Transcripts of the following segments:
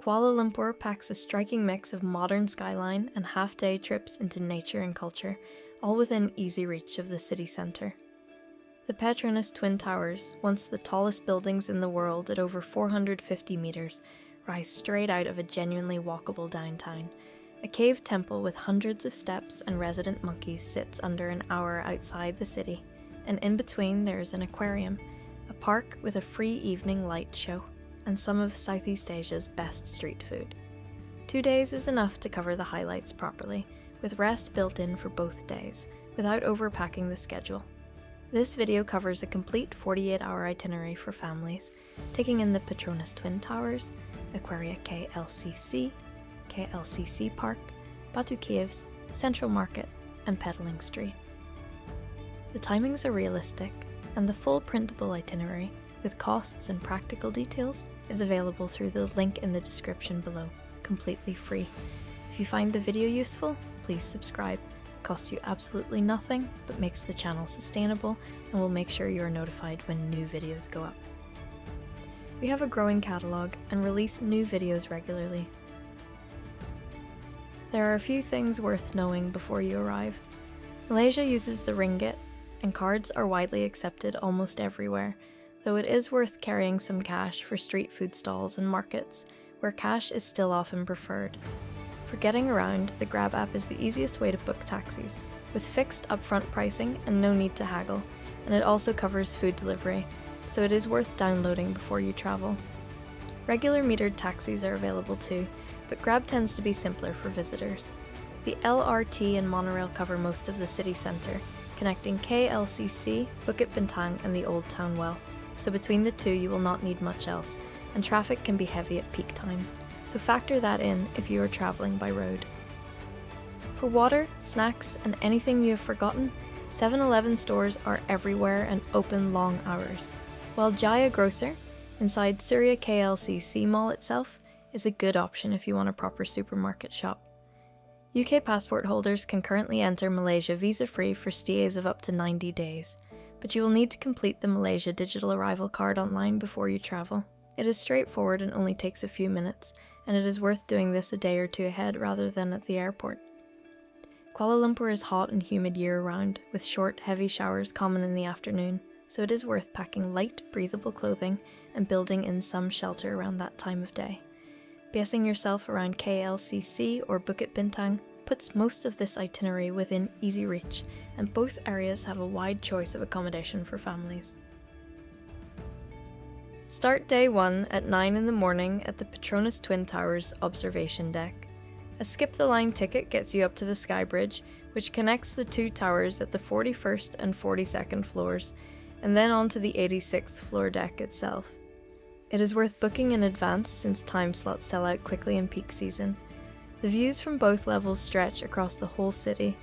Kuala Lumpur packs a striking mix of modern skyline and half-day trips into nature and culture, all within easy reach of the city centre. The Petronas Twin Towers, once the tallest buildings in the world at over 450 metres, rise straight out of a genuinely walkable downtown. A cave temple with hundreds of steps and resident monkeys sits under an hour outside the city, and in between there is an aquarium, a park with a free evening light show, and some of Southeast Asia's best street food. 2 days is enough to cover the highlights properly, with rest built in for both days, without overpacking the schedule. This video covers a complete 48-hour itinerary for families, taking in the Petronas Twin Towers, Aquaria KLCC, KLCC Park, Batu Caves, Central Market, and Petaling Street. The timings are realistic, and the full printable itinerary, with costs and practical details, is available through the link in the description below, completely free. If you find the video useful, please subscribe. It costs you absolutely nothing, but makes the channel sustainable and will make sure you are notified when new videos go up. We have a growing catalogue and release new videos regularly. There are a few things worth knowing before you arrive. Malaysia uses the ringgit, and cards are widely accepted almost everywhere, though it is worth carrying some cash for street food stalls and markets, where cash is still often preferred. For getting around, the Grab app is the easiest way to book taxis, with fixed upfront pricing and no need to haggle, and it also covers food delivery, so it is worth downloading before you travel. Regular metered taxis are available too, but Grab tends to be simpler for visitors. The LRT and monorail cover most of the city centre, connecting KLCC, Bukit Bintang and the Old Town Well, so between the two you will not need much else, and traffic can be heavy at peak times, so factor that in if you are travelling by road. For water, snacks and anything you have forgotten, 7-Eleven stores are everywhere and open long hours, while Jaya Grocer, inside Surya KLCC Mall itself, is a good option if you want a proper supermarket shop. UK passport holders can currently enter Malaysia visa-free for stays of up to 90 days, but you will need to complete the Malaysia Digital Arrival Card online before you travel. It is straightforward and only takes a few minutes, and it is worth doing this a day or two ahead rather than at the airport. Kuala Lumpur is hot and humid year-round, with short, heavy showers common in the afternoon, so it is worth packing light, breathable clothing and building in some shelter around that time of day. Basing yourself around KLCC or Bukit Bintang puts most of this itinerary within easy reach, and both areas have a wide choice of accommodation for families. Start day 1 at 9 in the morning at the Petronas Twin Towers observation deck. A skip-the-line ticket gets you up to the sky bridge, which connects the two towers at the 41st and 42nd floors, and then onto the 86th floor deck itself. It is worth booking in advance since time slots sell out quickly in peak season. The views from both levels stretch across the whole city,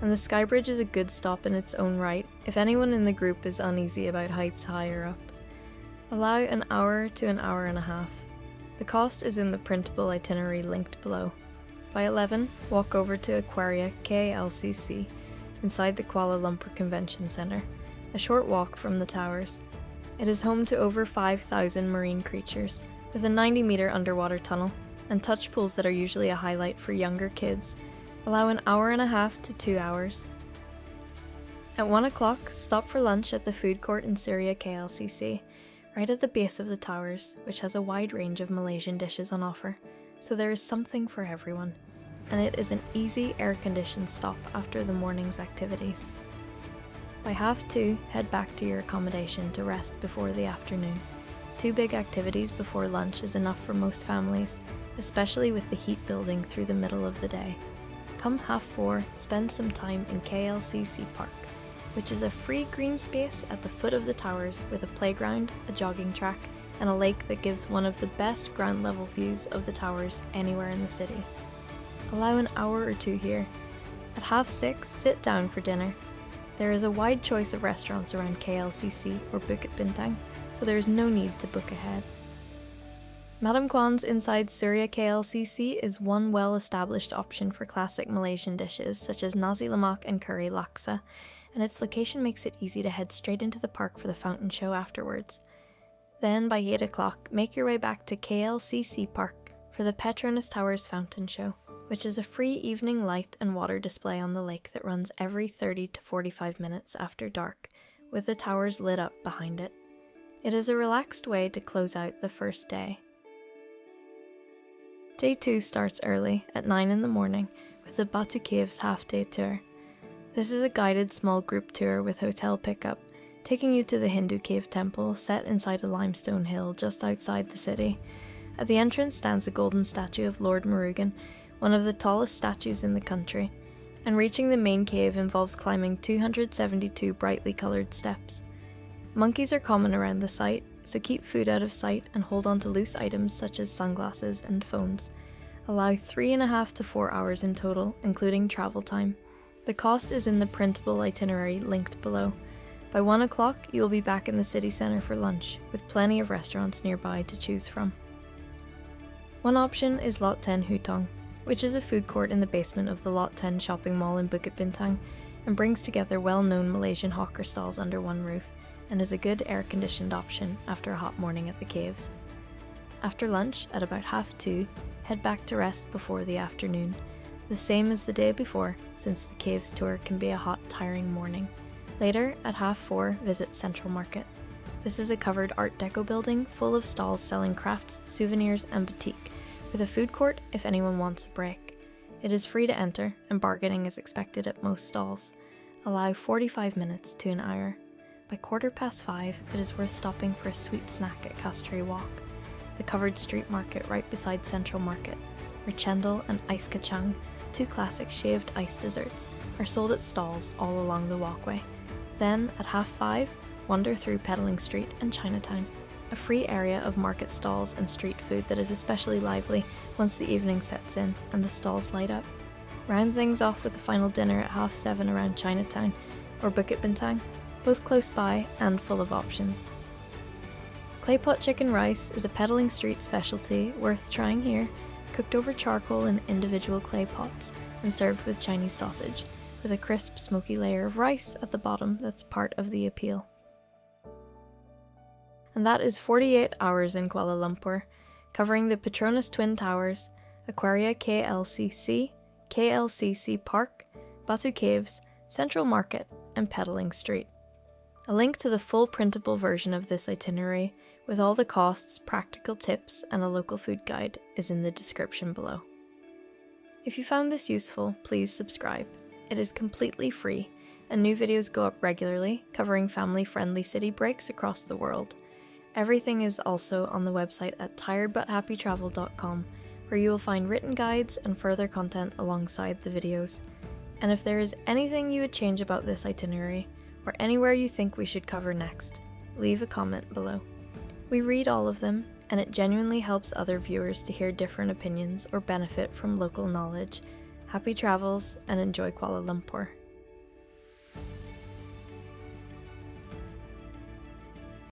and the skybridge is a good stop in its own right if anyone in the group is uneasy about heights higher up. Allow an hour to an hour and a half. The cost is in the printable itinerary linked below. By 11, walk over to Aquaria KLCC inside the Kuala Lumpur Convention Centre, a short walk from the towers. It is home to over 5,000 marine creatures, with a 90-metre underwater tunnel, and touch pools that are usually a highlight for younger kids. Allow an hour and a half to 2 hours. At 1 o'clock, stop for lunch at the food court in Surya KLCC, right at the base of the towers, which has a wide range of Malaysian dishes on offer, so there is something for everyone, and it is an easy air-conditioned stop after the morning's activities. By 2:30, head back to your accommodation to rest before the afternoon. 2 big activities before lunch is enough for most families, especially with the heat building through the middle of the day. Come 4:30, spend some time in KLCC Park, which is a free green space at the foot of the towers with a playground, a jogging track, and a lake that gives one of the best ground level views of the towers anywhere in the city. Allow an hour or two here. At 6:30, sit down for dinner. There is a wide choice of restaurants around KLCC or Bukit Bintang, so there is no need to book ahead. Madam Kwan's inside Surya KLCC is one well-established option for classic Malaysian dishes such as nasi lemak and curry laksa, and its location makes it easy to head straight into the park for the fountain show afterwards. Then by 8 o'clock, make your way back to KLCC Park for the Petronas Towers Fountain Show, which is a free evening light and water display on the lake that runs every 30 to 45 minutes after dark, with the towers lit up behind it. It is a relaxed way to close out the first day. Day 2 starts early at 9 in the morning with the Batu Caves half-day tour. This is a guided small group tour with hotel pickup, taking you to the Hindu cave temple set inside a limestone hill just outside the city. At the entrance stands a golden statue of Lord Murugan, one of the tallest statues in the country, and reaching the main cave involves climbing 272 brightly coloured steps. Monkeys are common around the site, so keep food out of sight and hold on to loose items such as sunglasses and phones. Allow 3.5 to 4 hours in total, including travel time. The cost is in the printable itinerary linked below. By 1 o'clock, you will be back in the city centre for lunch, with plenty of restaurants nearby to choose from. One option is Lot 10 Hutong, which is a food court in the basement of the Lot 10 shopping mall in Bukit Bintang, and brings together well-known Malaysian hawker stalls under one roof, and is a good air-conditioned option after a hot morning at the caves. After lunch, at about 2:30, head back to rest before the afternoon, the same as the day before, since the caves tour can be a hot, tiring morning. Later, at 4:30, visit Central Market. This is a covered Art Deco building full of stalls selling crafts, souvenirs and boutique, with a food court if anyone wants a break. It is free to enter, and bargaining is expected at most stalls. Allow 45 minutes to an hour. By 5:15, it is worth stopping for a sweet snack at Kasturi Walk, the covered street market right beside Central Market, where chendol and ice kacang, two classic shaved ice desserts, are sold at stalls all along the walkway. Then, at 5:30, wander through Petaling Street and Chinatown, a free area of market stalls and street food that is especially lively once the evening sets in and the stalls light up. Round things off with a final dinner at 7:30 around Chinatown or Bukit Bintang, both close by and full of options. Claypot chicken rice is a Petaling Street specialty worth trying here, cooked over charcoal in individual clay pots and served with Chinese sausage, with a crisp smoky layer of rice at the bottom that's part of the appeal. And that is 48 hours in Kuala Lumpur, covering the Petronas Twin Towers, Aquaria KLCC, KLCC Park, Batu Caves, Central Market, and Petaling Street. A link to the full printable version of this itinerary, with all the costs, practical tips, and a local food guide, is in the description below. If you found this useful, please subscribe. It is completely free, and new videos go up regularly, covering family-friendly city breaks across the world. Everything is also on the website at tiredbuthappytravel.com, where you will find written guides and further content alongside the videos. And if there is anything you would change about this itinerary, or anywhere you think we should cover next, leave a comment below. We read all of them, and it genuinely helps other viewers to hear different opinions or benefit from local knowledge. Happy travels, and enjoy Kuala Lumpur.